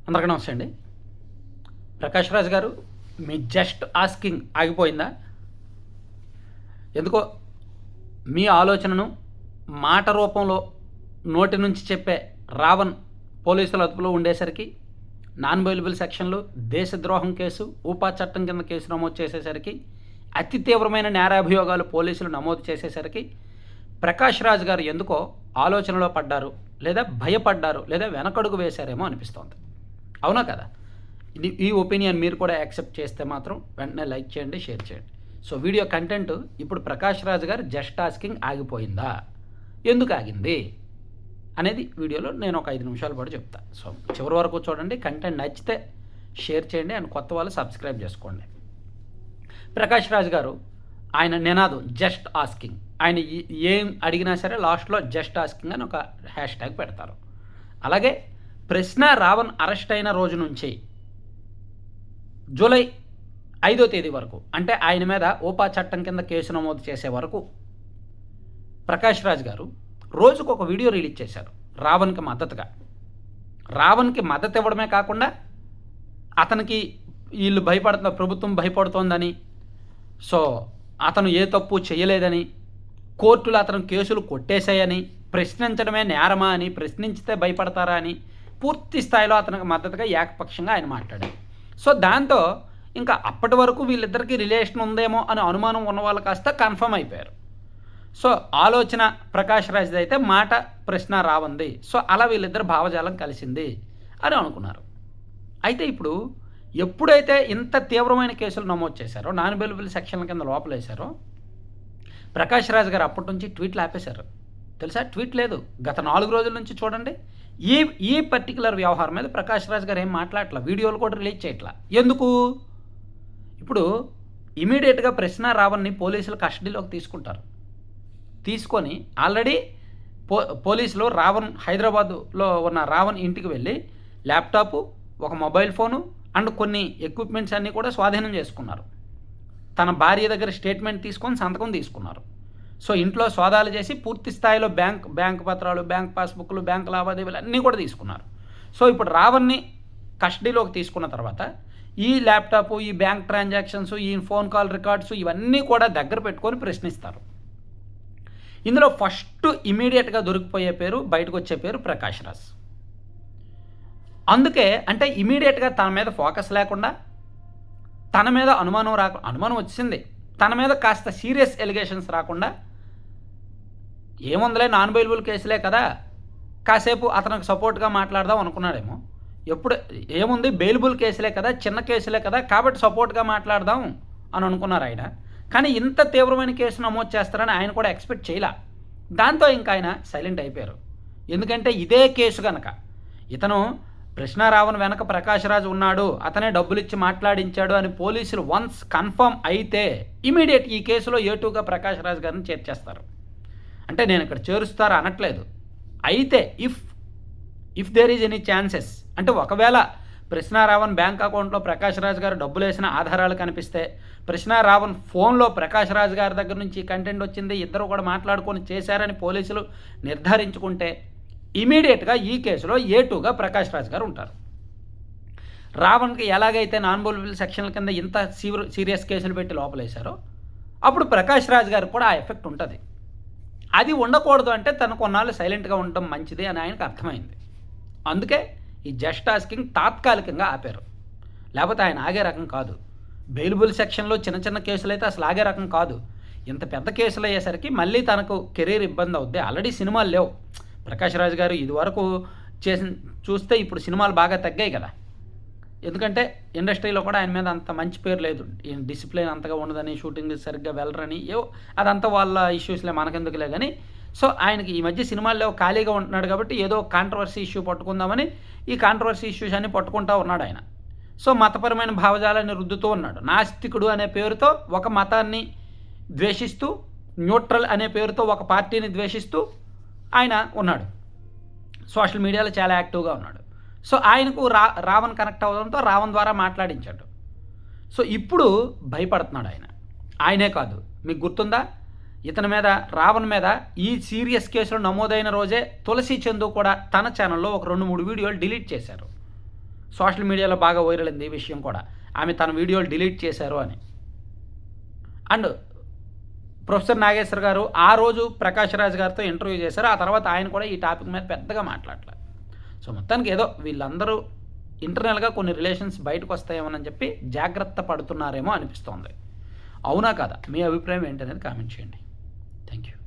అందరికీ నమస్తే అండి. ప్రకాష్ రాజ్ గారు, మీ జస్ట్ ఆస్కింగ్ ఆగిపోయిందా? ఎందుకో మీ ఆలోచనను మాట రూపంలో నోటి నుంచి చెప్పే రావణ్ పోలీసుల అదుపులో ఉండేసరికి నాన్ బెయిలబుల్ సెక్షన్లు, దేశద్రోహం కేసు, ఊపా చట్టం కింద కేసు నమోదు చేసేసరికి, అతి తీవ్రమైన నేరాభియోగాలు పోలీసులు నమోదు చేసేసరికి ప్రకాష్ రాజ్ గారు ఎందుకో ఆలోచనలో పడ్డారు, లేదా భయపడ్డారు, లేదా వెనకడుగు వేశారేమో అనిపిస్తోంది. అవునా కదా? ఈ ఒపీనియన్ మీరు కూడా యాక్సెప్ట్ చేస్తే మాత్రం వెంటనే లైక్ చేయండి, షేర్ చేయండి. సో వీడియో కంటెంట్ ఇప్పుడు ప్రకాష్ రాజ్ గారు జస్ట్ ఆస్కింగ్ ఆగిపోయిందా, ఎందుకు ఆగింది అనేది వీడియోలో నేను ఒక 5 నిమిషాల పాటు చెప్తా. సో చివరి వరకు చూడండి. కంటెంట్ నచ్చితే షేర్ చేయండి అండ్ కొత్త వాళ్ళు సబ్స్క్రైబ్ చేసుకోండి. ప్రకాష్ రాజ్ గారు ఆయన నినాదం జస్ట్ ఆస్కింగ్. ఆయన ఏం అడిగినా సరే లాస్ట్లో జస్ట్ ఆస్కింగ్ అని ఒక హ్యాష్ ట్యాగ్ పెడతారు. అలాగే ప్రశ్న రావణ్ అరెస్ట్ అయిన రోజు నుంచి జూలై 5వ తేదీ వరకు, అంటే ఆయన మీద ఊపా చట్టం కింద కేసు నమోదు చేసే వరకు ప్రకాష్ రాజ్ గారు రోజుకు ఒక వీడియో రిలీజ్ చేశారు రావణ్కి మద్దతుగా. రావణ్కి మద్దతు ఇవ్వడమే కాకుండా అతనికి వీళ్ళు ప్రభుత్వం భయపడుతోందని, సో అతను ఏ తప్పు చేయలేదని, కోర్టులు అతను కేసులు కొట్టేశాయని, ప్రశ్నించడమే నేరమా అని, ప్రశ్నించితే భయపడతారా అని పూర్తి స్థాయిలో అతనికి మద్దతుగా ఏకపక్షంగా ఆయన మాట్లాడారు. సో దాంతో ఇంకా అప్పటి వరకు వీళ్ళిద్దరికీ రిలేషన్ ఉందేమో అని అనుమానం ఉన్న వాళ్ళు కాస్త కన్ఫర్మ్ అయిపోయారు. సో ఆలోచన ప్రకాష్ రాజ్ది అయితే మాట ప్రశ్న రావంది. సో అలా వీళ్ళిద్దరు భావజాలం కలిసింది అని అనుకున్నారు. అయితే ఇప్పుడు ఎప్పుడైతే ఇంత తీవ్రమైన కేసులు నమోదు చేశారో, నాన్ బెయిలబుల్ సెక్షన్ల కింద లోపలేశారో, ప్రకాష్ రాజ్ గారు అప్పటి నుంచి ట్వీట్లు ఆపేశారు. తెలుసా? ట్వీట్ లేదు. గత 4 రోజుల నుంచి చూడండి, ఈ పర్టికులర్ వ్యవహారం మీద ప్రకాష్ రాజ్ గారు ఏం మాట్లాడట్లా, వీడియోలు కూడా రిలీజ్ చేయట్లా. ఎందుకు? ఇప్పుడు ఇమీడియట్గా ప్రశ్న రావణ్ని పోలీసులు కస్టడీలోకి తీసుకుంటారు. తీసుకొని ఆల్రెడీ పోలీసులు హైదరాబాదులో ఉన్న రావణ్ ఇంటికి వెళ్ళి ల్యాప్టాపు, ఒక మొబైల్ ఫోను అండ్ కొన్ని ఎక్విప్మెంట్స్ అన్నీ కూడా స్వాధీనం చేసుకున్నారు. తన భార్య దగ్గర స్టేట్మెంట్ తీసుకొని సంతకం తీసుకున్నారు. సో ఇంట్లో సోదాలు చేసి పూర్తి స్థాయిలో బ్యాంక్ పత్రాలు, బ్యాంక్ పాస్బుక్లు, బ్యాంక్ లావాదేవీలు అన్నీ కూడా తీసుకున్నారు. సో ఇప్పుడు రావణ్ని కస్టడీలోకి తీసుకున్న తర్వాత ఈ ల్యాప్టాప్, ఈ బ్యాంక్ ట్రాన్సాక్షన్స్, ఈ ఫోన్ కాల్ రికార్డ్స్ ఇవన్నీ కూడా దగ్గర పెట్టుకొని ప్రశ్నిస్తారు. ఇందులో ఫస్ట్ ఇమీడియట్గా దొరికిపోయే పేరు, బయటకు వచ్చే పేరు ప్రకాష్ రాజ్. అందుకే అంటే ఇమీడియట్గా తన మీద ఫోకస్ లేకుండా, తన మీద అనుమానం వచ్చింది, తన మీద కాస్త సీరియస్ ఎలిగేషన్స్ రాకుండా, ఏముందిలే నాన్ బెయిలబుల్ కేసులే కదా, కాసేపు అతనికి సపోర్ట్గా మాట్లాడదాం అనుకున్నాడేమో. ఏముంది, బెయిలబుల్ కేసులే కదా, చిన్న కేసులే కదా, కాబట్టి సపోర్ట్గా మాట్లాడదాం అని అనుకున్నారు ఆయన. కానీ ఇంత తీవ్రమైన కేసు నమోదు చేస్తారని ఆయన కూడా ఎక్స్పెక్ట్ చేయలే. దాంతో ఇంకా ఆయన సైలెంట్ అయిపోయారు. ఎందుకంటే ఇదే కేసు కనుక ఇతను ప్రశ్న రావణ్ వెనక ప్రకాష్ రాజ్ ఉన్నాడు, అతనే డబ్బులు ఇచ్చి మాట్లాడించాడు అని పోలీసులు వన్స్ కన్ఫర్మ్ అయితే ఇమీడియట్ ఈ కేసులో ఏటుగా ప్రకాష్ రాజ్ గారిని చేర్చేస్తారు. అంటే నేను ఇక్కడ చేరుస్తారు అనట్లేదు. అయితే if there is any chances, అంటే ఒకవేళ ప్రశ్న రావణ్ బ్యాంక్ అకౌంట్లో ప్రకాష్ రాజ్ గారు డబ్బులు వేసిన ఆధారాలు కనిపిస్తే, ప్రశ్న రావణ్ ఫోన్లో ప్రకాష్ రాజ్ గారి దగ్గర నుంచి కంటెంట్ వచ్చింది, ఇద్దరు కూడా మాట్లాడుకొని చేశారని పోలీసులు నిర్ధారించుకుంటే ఇమీడియట్గా ఈ కేసులో ఏటుగా ప్రకాష్ రాజ్ గారు ఉంటారు. రావణ్కి ఎలాగైతే నాన్ బెయిలబుల్ సెక్షన్ల కింద ఇంత సీరియస్ కేసులు పెట్టి లోపలేశారో, అప్పుడు ప్రకాష్ రాజ్ గారికి కూడా ఆ ఎఫెక్ట్ ఉంటుంది. అది ఉండకూడదు అంటే తను కొన్నాళ్ళు సైలెంట్గా ఉండటం మంచిది అని ఆయనకు అర్థమైంది. అందుకే ఈ జస్ట్ ఆస్కింగ్ తాత్కాలికంగా ఆపారు. లేకపోతే ఆయన ఆగే రకం కాదు. బెయిలబుల్ సెక్షన్లో చిన్న కేసులు అయితే అసలు ఆగే రకం కాదు. ఇంత పెద్ద కేసులు అయ్యేసరికి మళ్ళీ తనకు కెరీర్ ఇబ్బంది అవుద్ది. ఆల్రెడీ సినిమాలు లేవు. ప్రకాష్ రాజ్ గారు ఇదివరకు చూస్తే ఇప్పుడు సినిమాలు బాగా తగ్గాయి కదా. ఎందుకంటే ఇండస్ట్రీలో కూడా ఆయన మీద అంత మంచి పేరు లేదు. డిసిప్లిన్ అంతగా ఉండదని, షూటింగ్ సరిగ్గా వెళ్ళరని, అదంతా వాళ్ళ ఇష్యూస్లే, మనకెందుకులే కానీ. సో ఆయనకి ఈ మధ్య సినిమాల్లో ఖాళీగా ఉంటున్నాడు కాబట్టి ఏదో కాంట్రవర్సీ ఇష్యూ పట్టుకుందామని ఈ కాంట్రవర్సీ ఇష్యూస్ అన్ని పట్టుకుంటూ ఉన్నాడు ఆయన. సో మతపరమైన భావజాలాన్ని రుద్దుతూ ఉన్నాడు. నాస్తికుడు అనే పేరుతో ఒక మతాన్ని ద్వేషిస్తూ, న్యూట్రల్ అనే పేరుతో ఒక పార్టీని ద్వేషిస్తూ ఆయన ఉన్నాడు. సోషల్ మీడియాలో చాలా యాక్టివ్గా ఉన్నాడు. సో ఆయనకు రావణ్ కనెక్ట్ అవ్వడంతో రావణ్ ద్వారా మాట్లాడించాడు. సో ఇప్పుడు భయపడుతున్నాడు ఆయనే కాదు. మీకు గుర్తుందా, ఇతని మీద, రావణ్ మీద ఈ సీరియస్ కేసులు నమోదైన రోజే తులసి చందు కూడా తన ఛానల్లో ఒక 2-3 వీడియోలు డిలీట్ చేశారు. సోషల్ మీడియాలో బాగా వైరల్ అయింది ఈ విషయం కూడా. ఆమె తన వీడియోలు డిలీట్ చేశారు అని. అండ్ ప్రొఫెసర్ నాగేశ్వర్ గారు ఆ రోజు ప్రకాష్ రాజ్ గారితో ఇంటర్వ్యూ చేశారు. ఆ తర్వాత ఆయన కూడా ఈ టాపిక్ మీద పెద్దగా మాట్లాడలేదు. సో మొత్తానికి ఏదో వీళ్ళందరూ ఇంటర్నల్‌గా కొన్ని రిలేషన్స్ బయటకు వస్తాయేమోనని చెప్పి జాగ్రత్త పడుతున్నారేమో అనిపిస్తోంది. అవునా కాదా? మీ అభిప్రాయం ఏంటనేది కామెంట్ చేయండి. Thank you.